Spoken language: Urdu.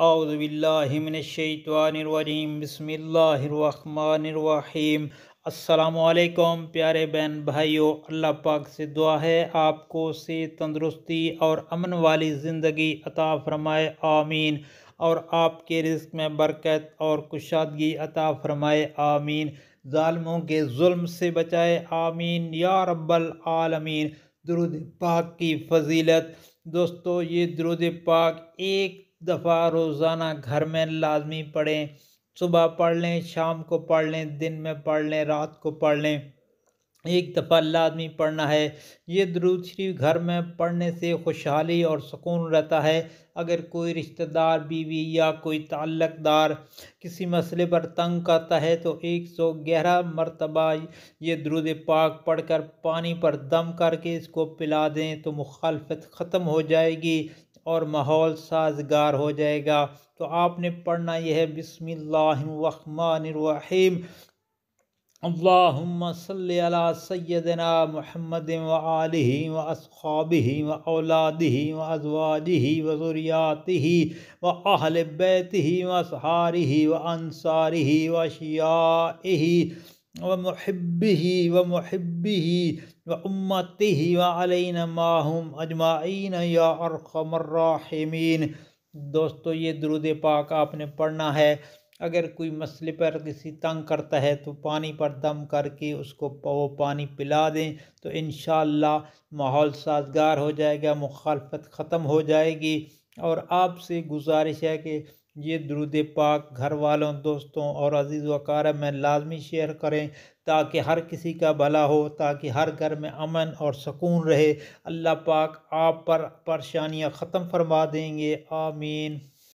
اعوذ باللہ من الشیطان الرجیم، بسم اللہ الرحمن الرحیم۔ السلام علیکم پیارے بہن بھائیوں، اللہ پاک سے دعا ہے آپ کو صحت، تندرستی اور امن والی زندگی عطا فرمائے، آمین۔ اور آپ کے رزق میں برکت اور کشادگی عطا فرمائے، آمین۔ ظالموں کے ظلم سے بچائے، آمین یا رب العالمین۔ درود پاک کی فضیلت دوستو، یہ درود پاک ایک دفعہ روزانہ گھر میں لازمی پڑھیں۔ صبح پڑھ لیں، شام کو پڑھ لیں، دن میں پڑھ لیں، رات کو پڑھ لیں، ایک دفعہ لازمی پڑھنا ہے۔ یہ درود شریف گھر میں پڑھنے سے خوشحالی اور سکون رہتا ہے۔ اگر کوئی رشتہ دار، بیوی یا کوئی تعلق دار کسی مسئلے پر تنگ کرتا ہے تو 111 مرتبہ یہ درود پاک پڑھ کر پانی پر دم کر کے اس کو پلا دیں تو مخالفت ختم ہو جائے گی اور ماحول سازگار ہو جائے گا۔ تو آپ نے پڑھنا یہ ہے، بسم اللہ الرحمن الرحیم، اللہم صلی علی سیدنا محمد وآلہ واصحابہ واولادہ وازواجہ وذریاتہ واہل بیتہ واصحارہ وانصارہ واشیائہ ومحبہ وامتہ وعلینا معہم اجمعین یا ارحم الراحمین۔ دوستو، یہ درود پاک آپ نے پڑھنا ہے۔ اگر کوئی مسئلے پر کسی تنگ کرتا ہے تو پانی پر دم کر کے اس کو وہ پانی پلا دیں تو انشاءاللہ ماحول سازگار ہو جائے گا، مخالفت ختم ہو جائے گی۔ اور آپ سے گزارش ہے کہ یہ درود پاک گھر والوں، دوستوں اور عزیز و اقارب میں لازمی شیئر کریں تاکہ ہر کسی کا بھلا ہو، تاکہ ہر گھر میں امن اور سکون رہے۔ اللہ پاک آپ پر پریشانیاں ختم فرما دیں گے، آمین۔